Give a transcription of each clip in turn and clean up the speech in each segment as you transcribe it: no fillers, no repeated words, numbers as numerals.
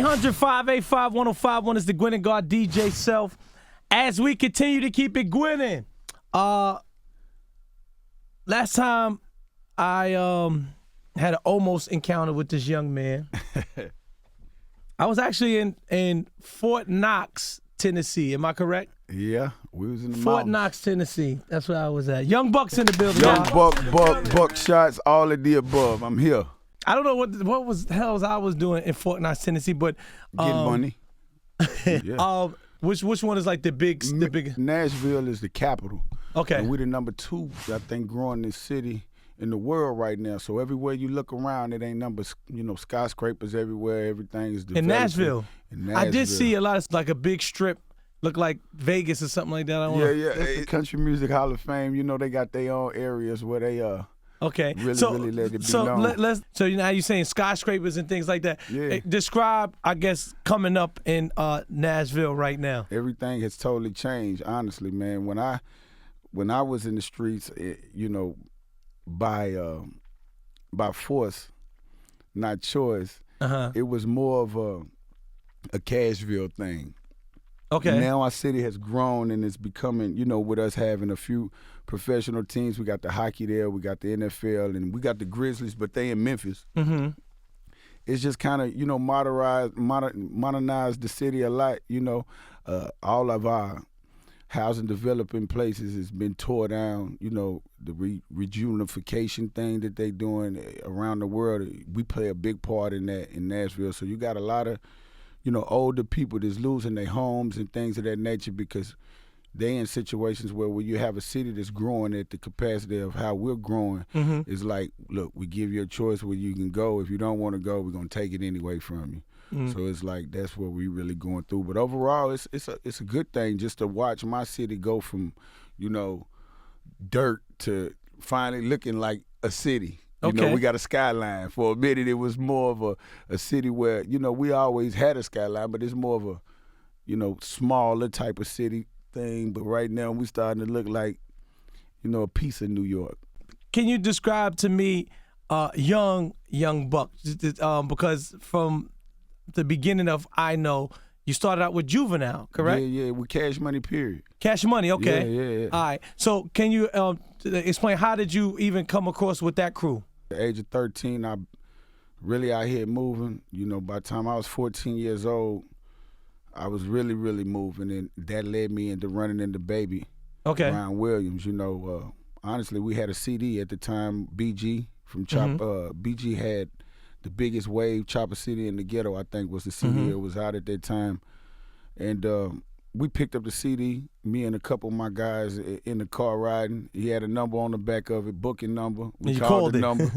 1-800-585-1051 is the Gwinin Gawd DJ Self. As we continue to keep it Gwinin. Last time I had an almost encounter with this young man. I was actually in Fort Knox, Tennessee. Am I correct? Yeah, we was in the Fort mountains. Knox, Tennessee. That's where I was at. Young Buck's in the building. Young y'all. buck shots, all of the above. I'm here. I don't know what was the hell I was doing in Fort Knox, Tennessee, but Getting money. Yeah. Which one is like the big? Nashville is the capital. Okay. And we're the number 2, I think, growing this city in the world right now. So everywhere you look around, it ain't numbers, skyscrapers everywhere. Everything is developing. In Nashville. I did see a lot of like a big strip, look like Vegas or something like that. Yeah. That's the Country Music Hall of Fame. They got their own areas where they Okay, really let it be known. So now you're saying skyscrapers and things like that. Yeah. Describe, I guess, coming up in Nashville right now. Everything has totally changed, honestly, man. When I was in the streets, by force, not choice, it was more of a Cashville thing. Okay. Now our city has grown and it's becoming, with us having a few professional teams. We got the hockey there, we got the NFL, and we got the Grizzlies, but they in Memphis. Mm-hmm. It's just kind of, modernized the city a lot. All of our housing developing places has been tore down. The rejuvenafication thing that they doing around the world, we play a big part in that in Nashville. So you got a lot of older people that's losing their homes and things of that nature because they in situations where when you have a city that's growing at the capacity of how we're growing, it's like, look, we give you a choice where you can go. If you don't want to go, we're going to take it anyway from you. So it's like that's what we really going through. But overall, it's a good thing just to watch my city go from, dirt to finally looking like a city. Okay. We got a skyline. For a minute, it was more of a city where, we always had a skyline, but it's more of a, smaller type of city thing. But right now, we starting to look like, a piece of New York. Can you describe to me young Buck? Because from the beginning of I Know, you started out with Juvenile, correct? Yeah, with Cash Money, period. Cash Money, okay. Yeah. All right. So can you explain how did you even come across with that crew? At the age of 13, I really out here moving. By the time I was 14 years old, I was really, really moving, and that led me into running into Baby. Okay. Ryan Williams. Honestly, we had a CD at the time, BG from Chop. BG had the biggest wave, Chopper City in the Ghetto, I think was the CD that was out at that time. And we picked up the CD, me and a couple of my guys in the car riding. He had a number on the back of it, booking number. We called the number,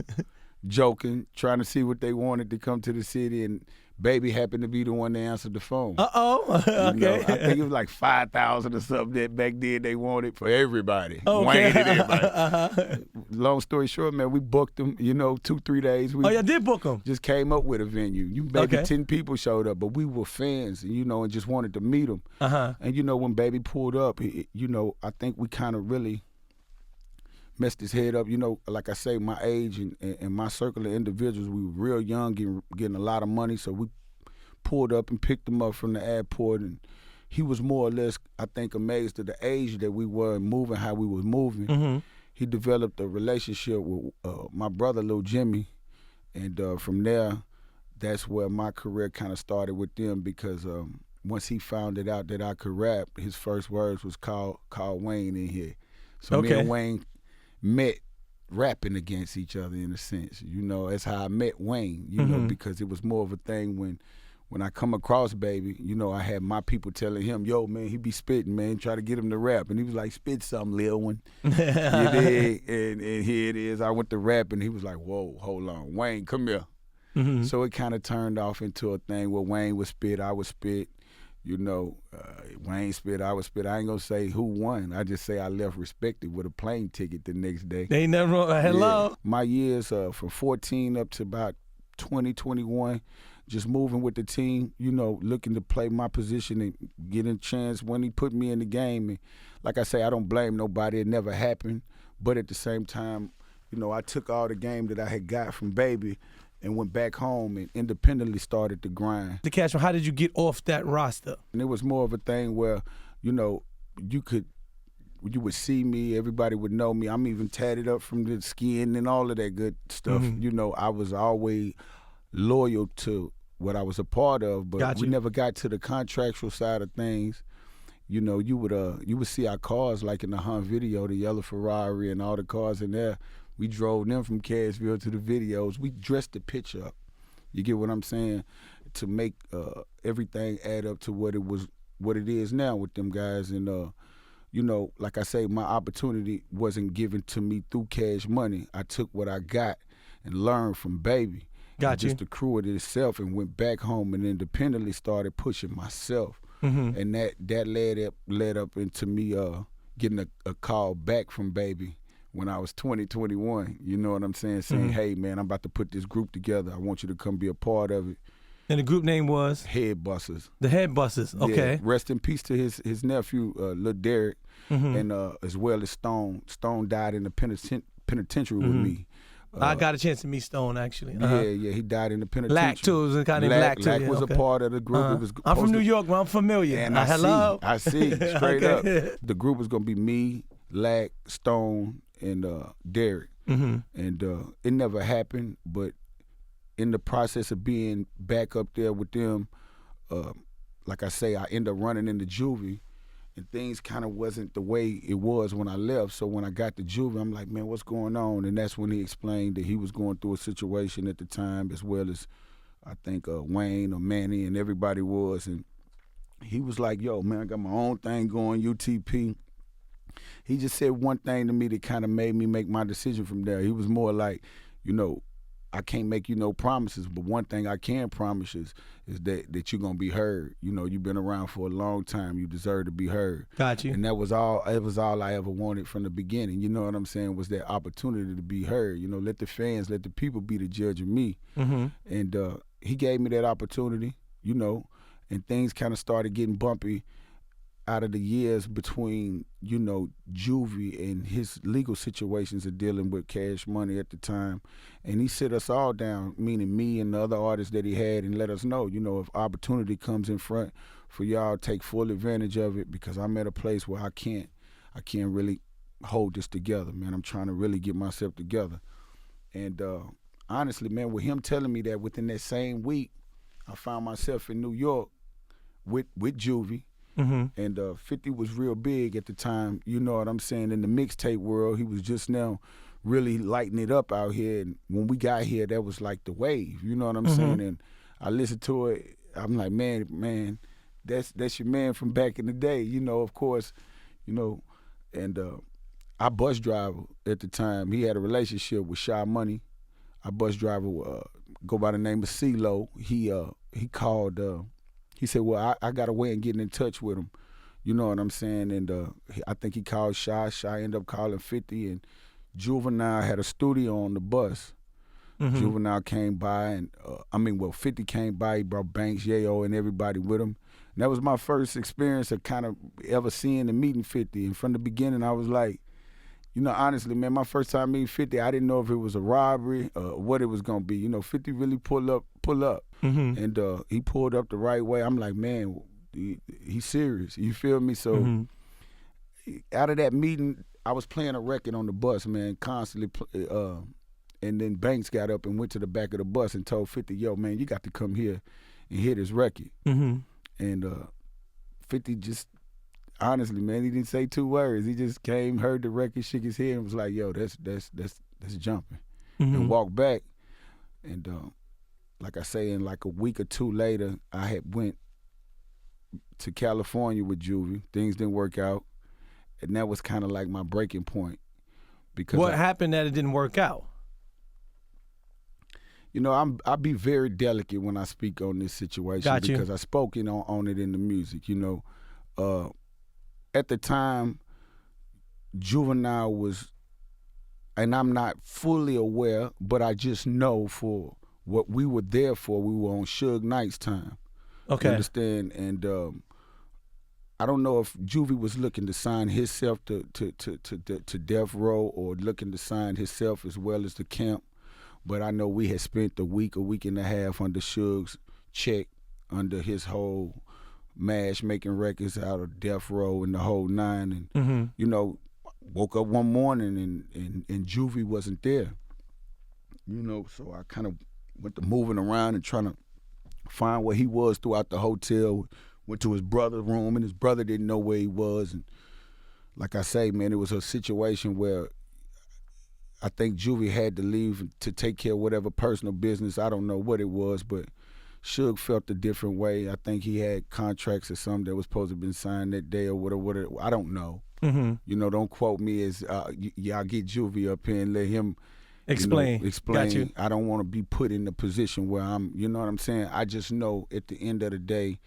joking, trying to see what they wanted to come to the city, and Baby happened to be the one that answered the phone. Okay. I think it was like 5,000 or something that back then they wanted for everybody. Okay. Wayne and everybody. Long story short, man, we booked them, 2-3 days. You did book them? Just came up with a venue. Maybe 10 people showed up, but we were fans, and just wanted to meet them. And, when Baby pulled up, I think we kind of really messed his head up. Like I say, my age and my circle of individuals, we were real young, getting a lot of money, so we pulled up and picked him up from the airport, and he was more or less, I think, amazed at the age that we were and moving how we was moving. He developed a relationship with my brother, Lil Jimmy, and from there, that's where my career kind of started with them because once he found it out that I could rap, his first words was call Wayne in here. So me and Wayne met rapping against each other in a sense. That's how I met Wayne, because it was more of a thing when I come across Baby, I had my people telling him, yo, man, he be spitting, man, try to get him to rap. And he was like, spit something, Lil one. You dig? And here it is. I went to rap, and he was like, whoa, hold on. Wayne, come here. So it kind of turned off into a thing where Wayne would spit, I would spit. Wayne spit, I would spit. I ain't gonna say who won. I just say I left respected with a plane ticket the next day. They never hello. Yeah. My years from 14 up to about 20, 21, just moving with the team, looking to play my position and getting a chance when he put me in the game. And like I say, I don't blame nobody. It never happened. But at the same time, I took all the game that I had got from Baby and went back home and independently started to grind. The Cash Money, how did you get off that roster? And it was more of a thing where, you know, you would see me, everybody would know me. I'm even tatted up from the skin and all of that good stuff. You know, I was always loyal to what I was a part of, but we never got to the contractual side of things. You know, you would see our cars like in the Hunt video, the yellow Ferrari and all the cars in there. We drove them from Cashville to the videos. We dressed the picture up. You get what I'm saying? To make everything add up to what it is now with them guys. And you know, like I say, my opportunity wasn't given to me through Cash Money. I took what I got and learned from Baby. Just the crew it itself, and went back home and independently started pushing myself. And that led up into me getting a call back from Baby when I was 21. You know what I'm saying? Saying, hey, man, I'm about to put this group together. I want you to come be a part of it. And the group name was? Head Busters. The Head Busters, okay. Yeah, rest in peace to his nephew, Lil Derek, and as well as Stone. Stone died in the penitentiary with me. I got a chance to meet Stone, actually. Yeah, he died in the penitentiary. Lack, too. It was a guy named Lack, too. Lack was a part of the group. It was I'm from New York, man. I'm familiar. And hello? I see, straight up. The group was going to be me, Lack, Stone, and Derek. And it never happened, but in the process of being back up there with them, like I say, I ended up running into juvie, and things kind of wasn't the way it was when I left. So when I got to juvie, I'm like, man, what's going on? And that's when he explained that he was going through a situation at the time, as well as I think Wayne or Manny and everybody was. And he was like, yo, man, I got my own thing going, UTP. He just said one thing to me that kind of made me make my decision from there. He was more like, you know, I can't make you no promises, but one thing I can promise is that you're gonna be heard. You know, you've been around for a long time. You deserve to be heard. Got you. And that was all. It was all I ever wanted from the beginning. You know what I'm saying? Was that opportunity to be heard. You know, let the fans, let the people be the judge of me. And he gave me that opportunity. You know, and things kind of started getting bumpy out of the years between, you know, juvie and his legal situations of dealing with Cash Money at the time. And he sit us all down, meaning me and the other artists that he had, and let us know, you know, if opportunity comes in front for y'all, take full advantage of it, because I'm at a place where I can't really hold this together, man. I'm trying to really get myself together. And honestly, man, with him telling me that, within that same week, I found myself in New York with juvie. And 50 was real big at the time, you know what I'm saying, in the mixtape world. He was just now really lighting it up out here, and when we got here, that was like the wave, you know what I'm saying. And I listened to it, I'm like, man, that's your man from back in the day, you know, of course, you know. And our bus driver at the time, he had a relationship with Shy Money. Our bus driver go by the name of CeeLo. He called. He said, well, I got a way of getting in touch with him. You know what I'm saying? And I think he called Shy. Shy ended up calling 50, and Juvenile had a studio on the bus. Juvenile came by, and 50 came by. He brought Banks, Yayo, and everybody with him. And that was my first experience of kind of ever seeing and meeting 50. And from the beginning, I was like, you know, honestly, man, my first time meeting 50, I didn't know if it was a robbery or what it was going to be. You know, 50 really pull up. And he pulled up the right way. I'm like, man, he's serious. You feel me? So out of that meeting, I was playing a record on the bus, man, constantly. And then Banks got up and went to the back of the bus and told 50, yo, man, you got to come here and hear this record. And 50 just, honestly, man, he didn't say two words. He just came, heard the record, shook his head, and was like, yo, that's jumping. And walked back. And like I say, in like a week or two later, I had went to California with juvie. Things didn't work out. And that was kind of like my breaking point. Because what happened that it didn't work out? You know, I'll be very delicate when I speak on this situation. Because I spoke on it in the music, you know. At the time, Juvenile was, and I'm not fully aware, but I just know for what we were there for, we were on Suge Knight's time. Okay. You understand? And I don't know if Juvie was looking to sign himself to Death Row or looking to sign himself as well as the camp. But I know we had spent a week and a half under Suge's check, under his whole MASH making records out of Death Row and the whole nine. And, you know, woke up one morning and Juvie wasn't there. You know, so I kind of went to moving around and trying to find where he was throughout the hotel. Went to his brother's room, and his brother didn't know where he was. And like I say, man, it was a situation where I think Juvie had to leave to take care of whatever personal business. I don't know what it was, but Suge felt a different way. I think he had contracts or something that was supposed to have been signed that day or whatever. I don't know. You know, don't quote me as, y'all get Juvie up here and let him explain. Got you. I don't want to be put in the position where I'm, you know what I'm saying? I just know at the end of the day,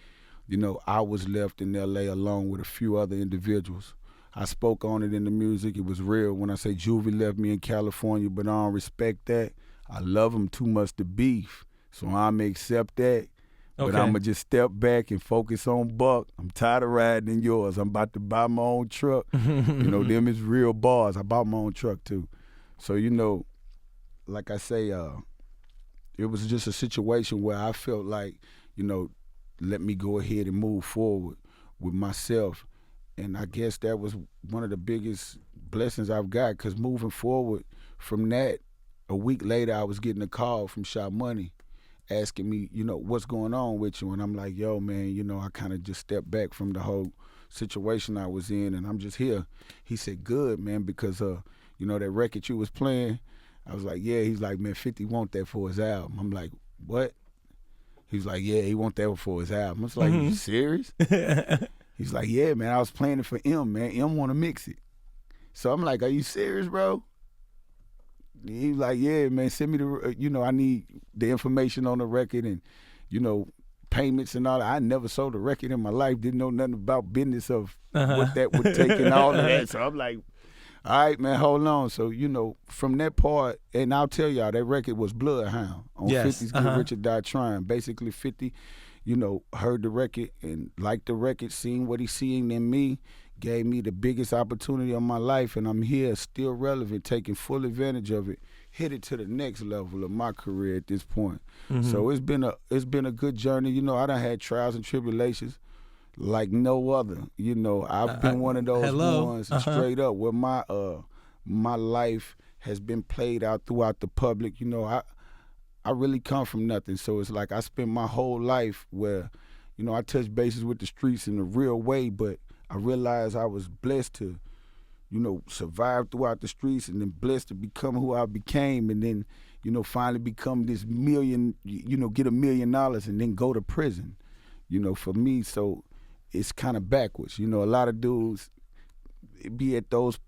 you know, I was left in L.A. alone with a few other individuals. I spoke on it in the music. It was real when I say Juvie left me in California, but I don't respect that. I love him too much to beef, so I'm going to accept that. But I'm going to just step back and focus on Buck. I'm tired of riding in yours. I'm about to buy my own truck. You know, them is real bars. I bought my own truck too. So, you know, like I say, it was just a situation where I felt like, you know, let me go ahead and move forward with myself. And I guess that was one of the biggest blessings I've got, because moving forward from that, a week later I was getting a call from Shot Money asking me, you know, what's going on with you? And I'm like, yo, man, you know, I kind of just stepped back from the whole situation I was in, and I'm just here. He said, good, man, because, you know, that record you was playing, I was like, yeah. He's like, man, 50 want that for his album. I'm like, what? He's like, yeah, he want that for his album. I was like, you serious? He's like, yeah, man, I was playing it for M, man. M want to mix it. So I'm like, are you serious, bro? He was like, yeah, man, send me the, you know, I need the information on the record and, you know, payments and all that. I never sold a record in my life, didn't know nothing about business of what that would take and all of that. So I'm like, all right, man, hold on. So, you know, from that part, and I'll tell y'all, that record was Bloodhound on 50's Get Rich or Die Trying. Basically, 50, you know, heard the record and liked the record, seen what he seen in me, gave me the biggest opportunity of my life, and I'm here, still relevant, taking full advantage of it, hit it to the next level of my career at this point. So it's been a good journey. You know, I done had trials and tribulations like no other. You know, I've been one of those ones straight up where my life has been played out throughout the public. You know, I really come from nothing, so it's like I spent my whole life where, you know, I touched bases with the streets in a real way, but I realized I was blessed to, you know, survive throughout the streets, and then blessed to become who I became, and then, you know, finally become this million, you know, get $1 million and then go to prison, you know, for me. So it's kind of backwards. You know, a lot of dudes be at those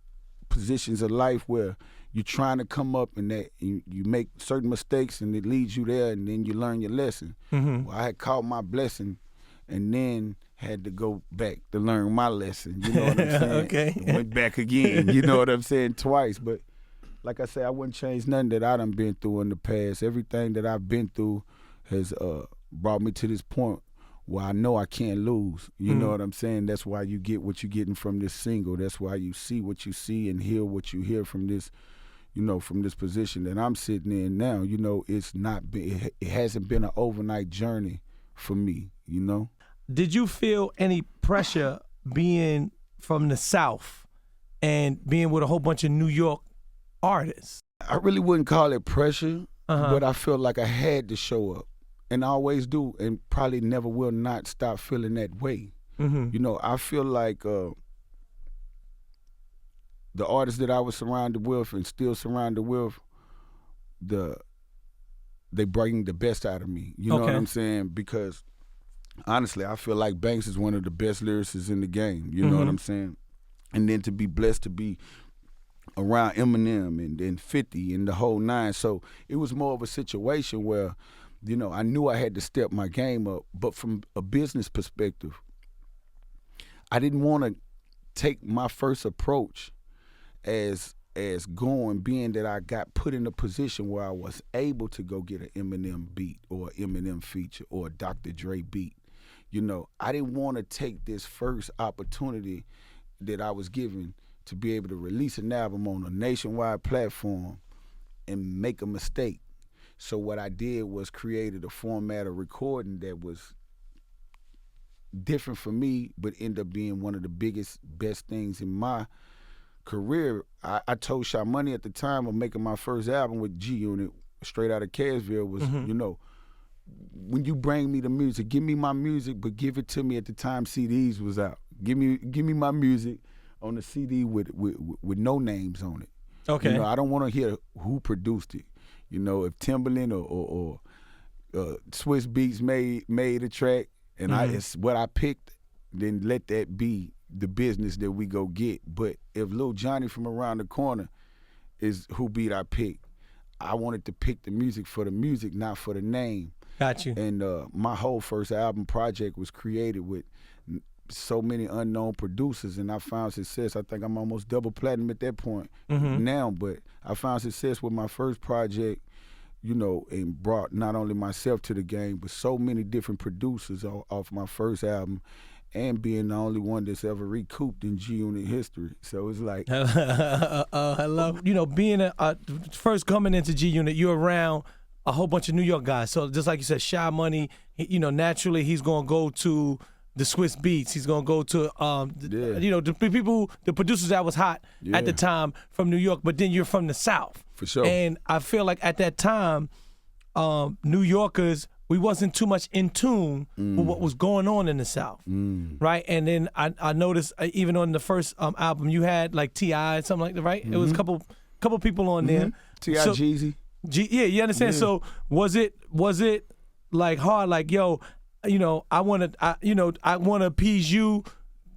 positions of life where you're trying to come up and that you make certain mistakes and it leads you there, and then you learn your lesson. Well, I had caught my blessing and then had to go back to learn my lesson. You know what I'm saying? Went back again, you know what I'm saying, twice. But like I say, I wouldn't change nothing that I done been through in the past. Everything that I've been through has brought me to this point where I know I can't lose. You know what I'm saying? That's why you get what you're getting from this single. That's why you see what you see and hear what you hear from this, you know, from this position that I'm sitting in now. You know, it hasn't been an overnight journey for me, you know? Did you feel any pressure being from the South and being with a whole bunch of New York artists? I really wouldn't call it pressure, but I felt like I had to show up. And I always do, and probably never will not stop feeling that way. You know, I feel like the artists that I was surrounded with and still surrounded with, they bring the best out of me. You know what I'm saying? Because honestly, I feel like Banks is one of the best lyricists in the game. You know what I'm saying? And then to be blessed to be around Eminem and then 50 and the whole nine. So it was more of a situation where, you know, I knew I had to step my game up. But from a business perspective, I didn't want to take my first approach as being that I got put in a position where I was able to go get an Eminem beat or Eminem feature or a Dr. Dre beat. You know, I didn't want to take this first opportunity that I was given to be able to release an album on a nationwide platform and make a mistake. So what I did was created a format of recording that was different for me, but ended up being one of the best things in my career. I told Sha Money at the time of making my first album with G Unit, straight out of Cashville, was, you know, when you bring me the music, give me my music, but give it to me at the time CDs was out. Give me my music on the CD with no names on it. Okay. You know, I don't want to hear who produced it. You know, if Timbaland or Swiss Beats made a track, and it's what I picked, then let that be the business that we go get. But if Lil Johnny from around the corner is who beat I picked, I wanted to pick the music for the music, not for the name. Got you. And my whole first album project was created with so many unknown producers, and I found success. I think I'm almost double platinum at that point now, but I found success with my first project, you know, and brought not only myself to the game, but so many different producers off my first album, and being the only one that's ever recouped in G-Unit history. So it's like... Hello. You know, being first coming into G-Unit, you're around a whole bunch of New York guys. So just like you said, Sha Money, you know, naturally he's going to go to the Swiss Beats. He's going to go to, you know, the people, the producers that was hot at the time from New York, but then you're from the South. For sure. And I feel like at that time, New Yorkers, we wasn't too much in tune with what was going on in the South, right? And then I noticed even on the first album, you had like T.I. and something like that, right? It was a couple people on there. T.I. So, Jeezy. Yeah, you understand? Yeah. So was it like hard? Like, yo, you know, I want to appease you,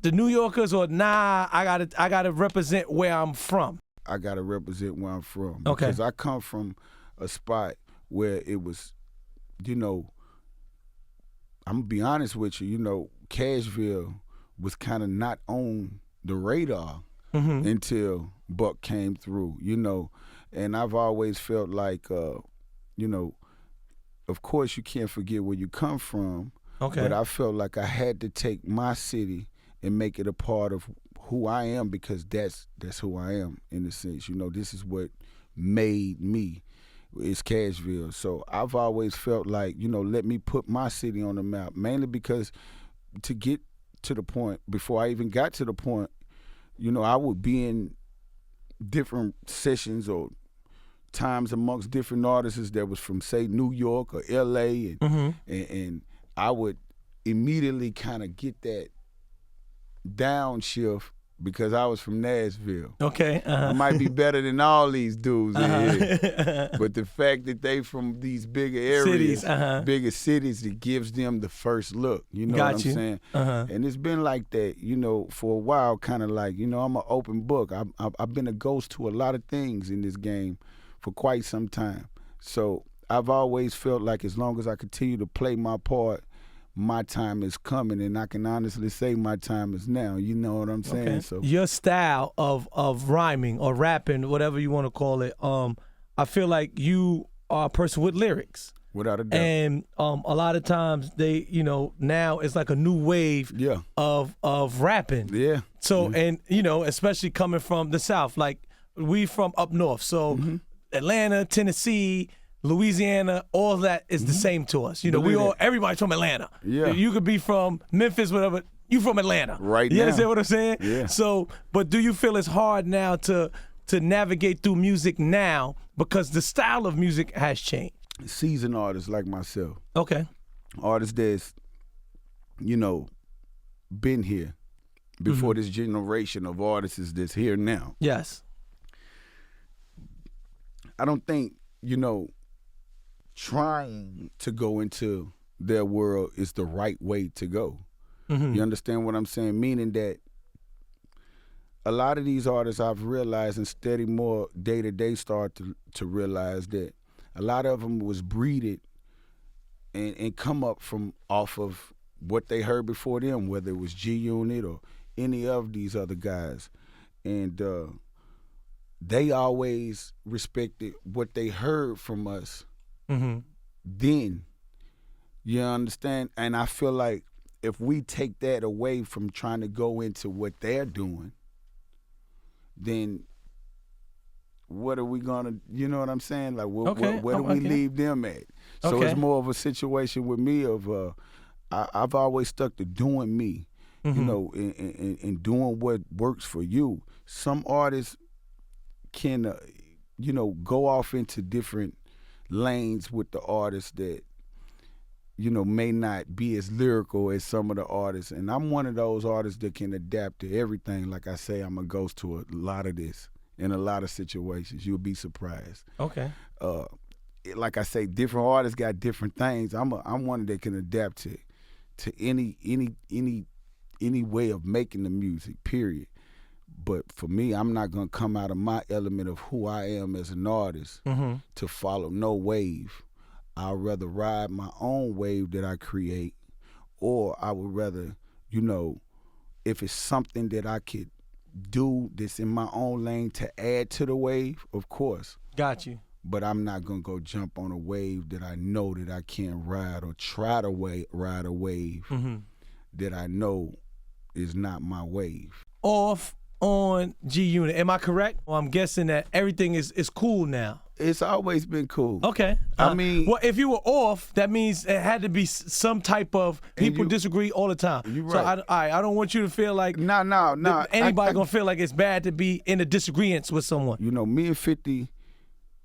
the New Yorkers, or nah? I gotta represent where I'm from. I gotta represent where I'm from. Okay. Because I come from a spot where it was, you know, I'm gonna be honest with you, you know, Cashville was kind of not on the radar until Buck came through, you know. And I've always felt like, you know, of course you can't forget where you come from, but I felt like I had to take my city and make it a part of who I am, because that's who I am in a sense. You know, this is what made me. It's Cashville. So I've always felt like, you know, let me put my city on the map, mainly because to get to the point, before I even got to the point, you know, I would be in different sessions or times amongst different artists that was from, say, New York or L.A. and I would immediately kind of get that downshift because I was from Nashville. Okay. I might be better than all these dudes in here. But the fact that they from these bigger areas, bigger cities, it gives them the first look. You know what I'm saying? And it's been like that, you know, for a while, kind of like, you know, I'm an open book. I've been a ghost to a lot of things in this game for quite some time. So I've always felt like as long as I continue to play my part, my time is coming, and I can honestly say my time is now. You know what I'm saying? So your style of rhyming or rapping, whatever you want to call it, I feel like you are a person with lyrics. Without a doubt. And a lot of times they, you know, now it's like a new wave of rapping. Yeah. So and you know, especially coming from the South, like we from up north, so Atlanta, Tennessee, Louisiana, all that is the same to us. You know, everybody's from Atlanta. Yeah. You could be from Memphis, whatever. You from Atlanta. Right now. You understand what I'm saying? Yeah. So, but do you feel it's hard now to navigate through music now because the style of music has changed? Seasoned artists like myself. Okay. Artists that's, you know, been here before this generation of artists that's here now. Yes. I don't think, you know, trying to go into their world is the right way to go. You understand what I'm saying? Meaning that a lot of these artists I've realized, and steady more day to day start to realize that a lot of them was breeded and come up from off of what they heard before them, whether it was G-Unit or any of these other guys. And they always respected what they heard from us then. You understand? And I feel like if we take that away from trying to go into what they're doing, then what are we gonna, you know what I'm saying? Like, where do we okay. leave them at? So Okay. it's more of a situation with me of, I've always stuck to doing me, you know, and doing what works for you. Some artists can, you know, go off into different lanes with the artists that, you know, may not be as lyrical as some of the artists. And I'm one of those artists that can adapt to everything. Like I say, I'm a ghost to a lot of this in a lot of situations. You'll be surprised. Okay. Like I say, different artists got different things. I'm one that can adapt to any way of making the music, period. But for me, I'm not gonna come out of my element of who I am as an artist to follow no wave. I'd rather ride my own wave that I create, or I would rather, you know, if it's something that I could do that's in my own lane to add to the wave, of course. Got you. But I'm not gonna go jump on a wave that I know that I can't ride, or try to ride a wave that I know is not my wave. Off on G Unit, am I correct? Well, I'm guessing that everything is cool now. It's always been cool. Okay. I mean, well, if you were off, that means it had to be some type of people disagree all the time. You're right. So I don't want you to feel like anybody gonna feel like it's bad to be in a disagreement with someone. You know, me and 50,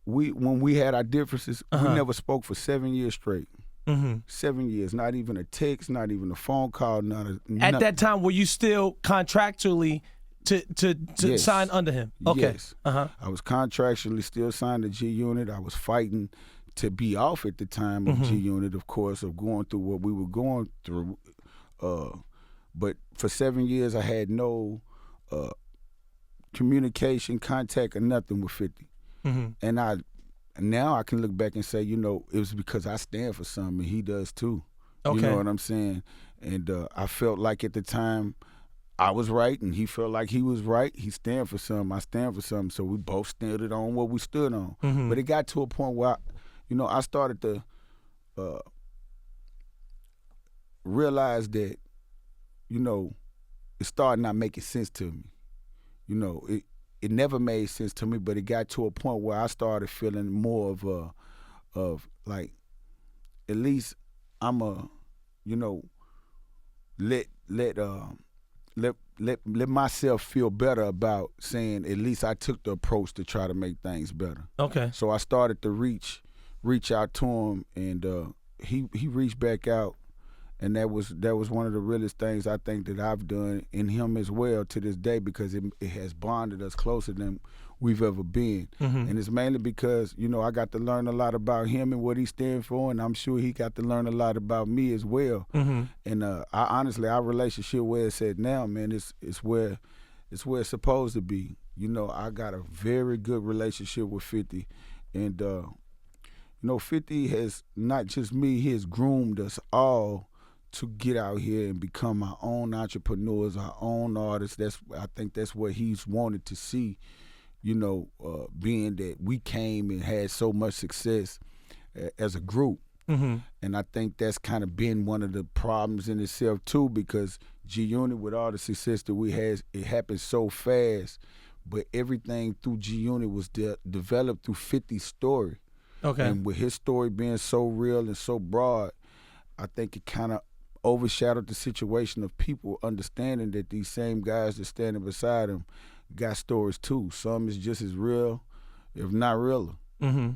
when we had our differences, we never spoke for 7 years straight. 7 years, not even a text, not even a phone call, At that time, were you still contractually to yes. sign under him? Okay. Yes. I was contractually still signed to G Unit. I was fighting to be off at the time of G Unit, of course, of going through what we were going through. But for 7 years, I had no communication, contact, or nothing with 50. And now I can look back and say, you know, it was because I stand for something, and he does too. Okay. You know what I'm saying? And I felt like at the time I was right, and he felt like he was right. He stand for something, I stand for something. So we both stood on what we stood on. But it got to a point where, I started to realize that, it started not making sense to me. It never made sense to me, but it got to a point where I started feeling more of like, at least I'm let myself feel better about saying at least I took the approach to try to make things better. Okay. So I started to reach out to him, and he reached back out. And that was one of the realest things I think that I've done in him as well to this day, because it has bonded us closer than we've ever been. And it's mainly because, I got to learn a lot about him and what he stands for, and I'm sure he got to learn a lot about me as well. And honestly, our relationship where it's at now, man, it's where it's supposed to be. I got a very good relationship with 50. And 50 has, not just me, he has groomed us all to get out here and become our own entrepreneurs, our own artists. I think that's what he's wanted to see, being that we came and had so much success as a group. And I think that's kind of been one of the problems in itself too, because G Unit, with all the success that we had, it happened so fast, but everything through G Unit was developed through 50's story. Okay. And with his story being so real and so broad, I think it kind of overshadowed the situation of people understanding that these same guys that's standing beside him got stories too. Some is just as real, if not realer.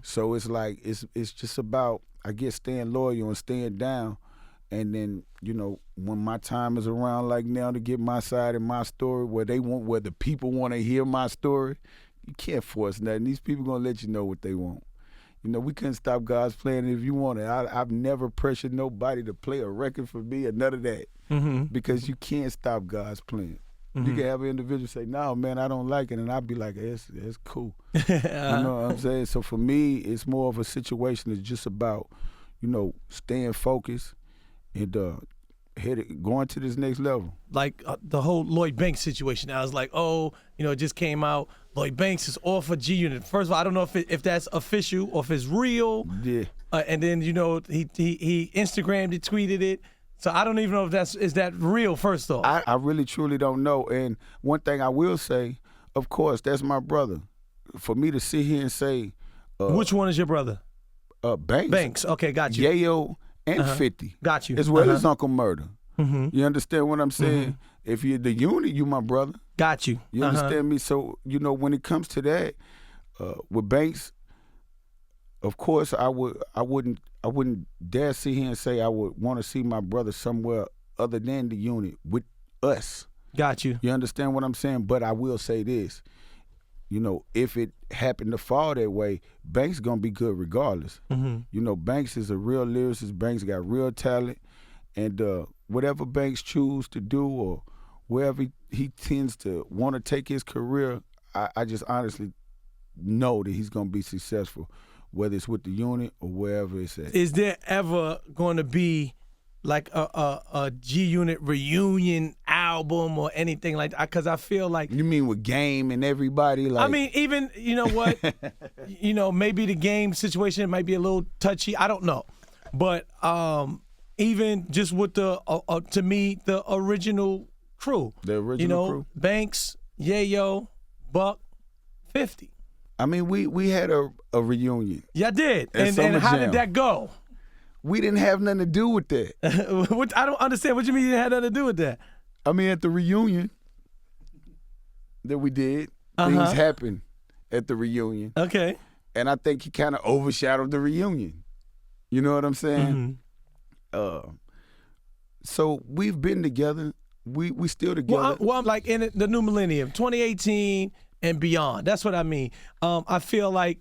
So it's like, it's just about, I guess, staying loyal and staying down. And then, when my time is around like now to get my side and my story, where the people want to hear my story, you can't force nothing. These people gonna let you know what they want. We couldn't stop God's plan if you want it. I've never pressured nobody to play a record for me or none of that, because you can't stop God's plan. You can have an individual say, "No, man, I don't like it," and I'll be like, "It's cool." You know what I'm saying? So for me, it's more of a situation that's just about, staying focused and going to this next level. Like the whole Lloyd Banks situation. I was like, it just came out. Lloyd Banks is off for G Unit. First of all, I don't know if that's official or if it's real. Yeah. And then he Instagrammed it, tweeted it. So I don't even know if is that real. First off, I really truly don't know. And one thing I will say, of course, that's my brother. for me to sit here and say, which one is your brother? Banks. Banks. Okay, got you. Yayo and 50. Got you. As well as Uncle Murder. Mm-hmm. You understand what I'm saying? If you're the unit, you my brother. Got you. You understand me? So, when it comes to that, with Banks, of course I wouldn't dare sit here and say I would want to see my brother somewhere other than the unit with us. Got you. You understand what I'm saying? But I will say this. If it happened to fall that way, Banks gonna be good regardless. Banks is a real lyricist. Banks got real talent, and whatever Banks choose to do or wherever he tends to want to take his career, I just honestly know that he's gonna be successful, whether it's with the unit or wherever it's at. Is there ever going to be like a G-Unit reunion album or anything like that? Because I feel like... You mean with Game and everybody? Like, I mean, even, you know what? Maybe the Game situation might be a little touchy. I don't know. But even just with to me, the original crew. The original crew. Banks, Yayo, Buck, 50. I mean, we had a reunion. Yeah, I did. And how did that go? We didn't have nothing to do with that. I don't understand what you mean you had nothing to do with that. I mean, at the reunion that we did, things happened at the reunion. Okay. And I think he kind of overshadowed the reunion. You know what I'm saying? So we've been together. We still together. Well, I'm like in the new millennium, 2018 and beyond. That's what I mean. I feel like,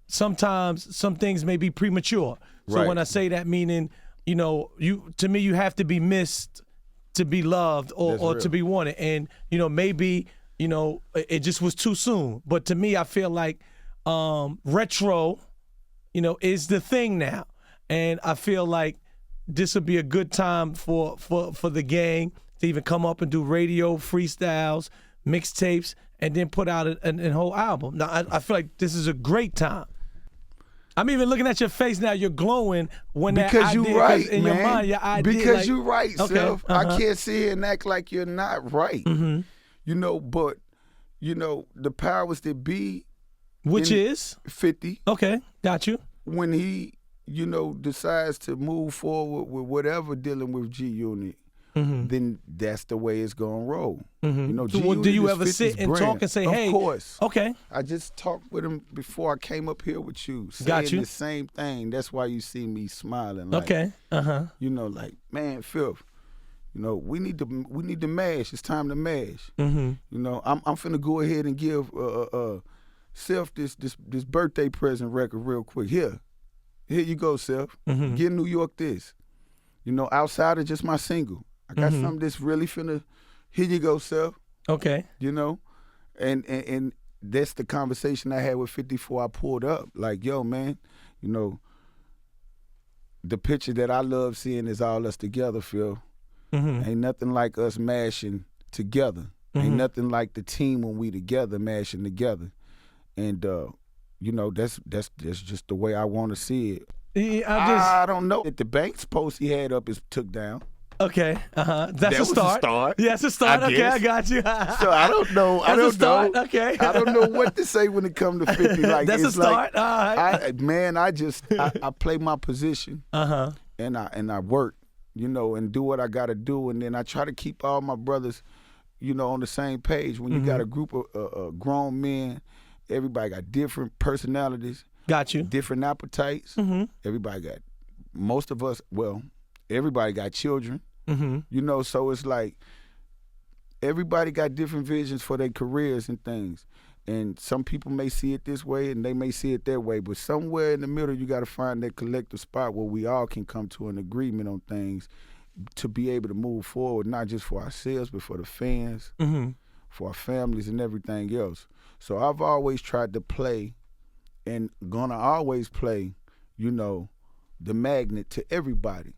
sometimes some things may be premature. So right. When I say that, meaning, to me, you have to be missed to be loved or to be wanted. And, maybe, it just was too soon. But to me, I feel like retro, is the thing now. And I feel like this would be a good time for the gang to even come up and do radio freestyles, mixtapes, and then put out a whole album. Now, I feel like this is a great time. I'm even looking at your face now. You're glowing when because that idea you right, in man. your mind. Your idea, because you're right, okay, Self. I can't sit here and act like you're not right. But the powers that be, which is 50. Okay, got you. When he, decides to move forward with whatever dealing with G Unit, then that's the way it's gonna roll. Do you ever sit and talk and say, "Hey"? Of course. Okay. I just talked with him before I came up here with you, saying got you. the same thing. That's why you see me smiling. Like, okay. Like, man, Fifth. We need to mash. It's time to mash. I'm finna go ahead and give Self this birthday present record real quick. Here you go, Self. Get New York this. Outside of just my single. I got something that's really finna. Here you go, Self. Okay. And that's the conversation I had with 54. I pulled up like, yo, man, the picture that I love seeing is all us together, Phil. Ain't nothing like us mashing together. Ain't nothing like the team when we together mashing together. And that's just the way I want to see it. I don't know. If the Banks post he had up is took down. Okay, that's a start. Yeah, it's a start. Okay, I got you. So I don't know. I don't know. Okay. I don't know what to say when it comes to 50. Like that's a start. Like, all right. I play my position. And I work, and do what I got to do, and then I try to keep all my brothers, on the same page. When you got a group of grown men, everybody got different personalities. Got you. Different appetites. Everybody got. Most of us, everybody got children. So it's like everybody got different visions for their careers and things. And some people may see it this way and they may see it that way. But somewhere in the middle, you got to find that collective spot where we all can come to an agreement on things to be able to move forward, not just for ourselves, but for the fans, for our families and everything else. So I've always tried to play and gonna always play, the magnet to everybody.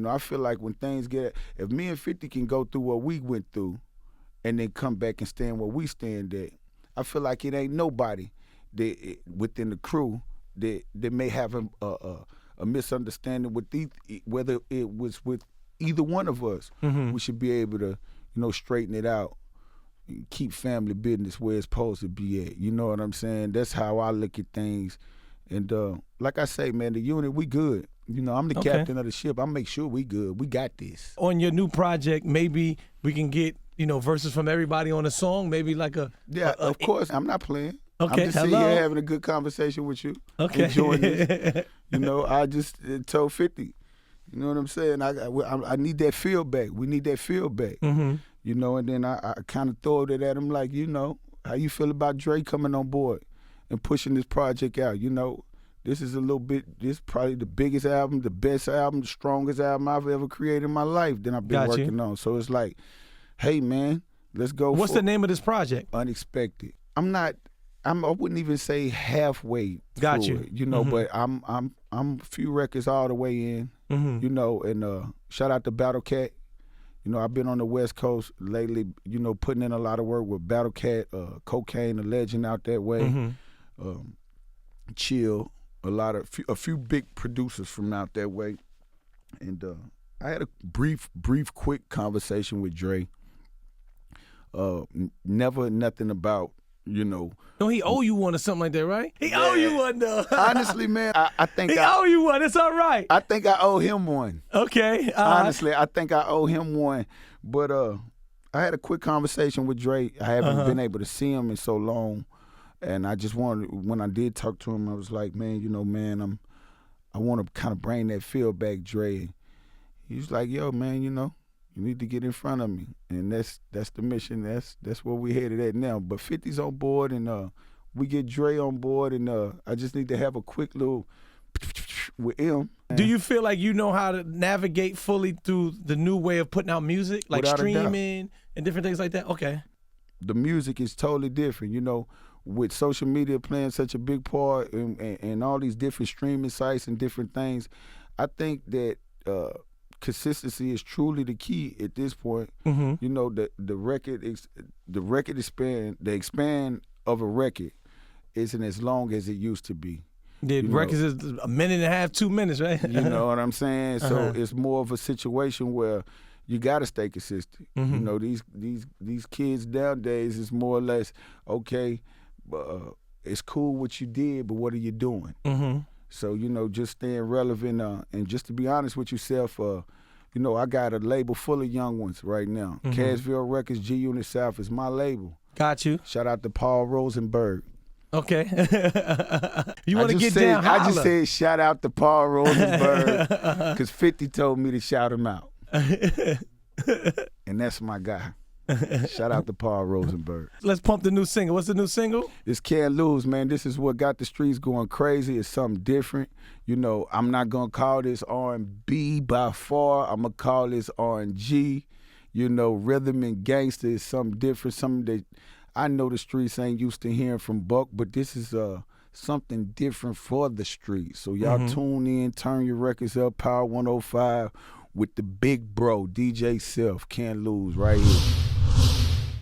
I feel like when things if me and 50 can go through what we went through and then come back and stand where we stand at, I feel like it ain't nobody that within the crew that may have a misunderstanding with whether it was with either one of us. We should be able to, straighten it out keep family business where it's supposed to be at. You know what I'm saying? That's how I look at things. And like I say, man, the unit, we good. You know, I'm the captain of the ship. I make sure we good. We got this. On your new project, maybe we can get, verses from everybody on a song, maybe like a... Yeah, of course. I'm not playing. Okay, I'm just sitting here having a good conversation with you. Okay. Enjoying this. I just told 50. You know what I'm saying? I need that feel back. We need that feel back. Mm-hmm. And then I kind of throw it at him like, how you feel about Dre coming on board and pushing this project out? This is this probably the biggest album, the best album, the strongest album I've ever created in my life that I've been working on. So it's like, hey, man, let's go. What's the name of this project? Unexpected. I wouldn't even say halfway Got through you. it, mm-hmm. But I'm a few records all the way in, mm-hmm. And shout out to Battle Cat. I've been on the West Coast lately, putting in a lot of work with Battle Cat, Cocaine, the legend out that way, mm-hmm. Chill, a few big producers from out that way. And I had a brief, quick conversation with Dre. Never nothing about, No, he owe you one or something like that, right? He owe you one, though. Honestly, man, I think he owe you one. It's all right. I think I owe him one. Okay. Honestly, I think I owe him one. But I had a quick conversation with Dre. I haven't been able to see him in so long. And I just wanted, when I did talk to him, I was like, man, I want to kind of bring that feel back, Dre. He was like, yo, man, you need to get in front of me. And that's the mission. That's where we headed at now. But 50's on board, and we get Dre on board, and I just need to have a quick little with him. Do you feel like you know how to navigate fully through the new way of putting out music, like Without streaming and different things like that? Okay. The music is totally different, with social media playing such a big part and all these different streaming sites and different things. I think that consistency is truly the key at this point. Mm-hmm. The record expand of a record isn't as long as it used to be. The records is a minute and a half, 2 minutes, right? You know what I'm saying? So it's more of a situation where you got to stay consistent. Mm-hmm. These kids nowadays is more or less, okay, it's cool what you did, but what are you doing? Mm-hmm. So, just staying relevant, and just to be honest with yourself, I got a label full of young ones right now. Mm-hmm. Cashville Records, G Unit South is my label. Got you. Shout out to Paul Rosenberg. Okay. You want to get down, holla. I just said shout out to Paul Rosenberg because 50 told me to shout him out. And that's my guy. Shout out to Paul Rosenberg. Let's pump the new single. What's the new single? It's Can't Lose, man. This is what got the streets going crazy. It's something different. I'm not going to call this R&B by far. I'm going to call this R&G. Rhythm and gangster is something different, something that I know the streets ain't used to hearing from Buck, but this is something different for the streets. So y'all tune in, turn your records up, Power 105 with the big bro, DJ Self. Can't Lose right here.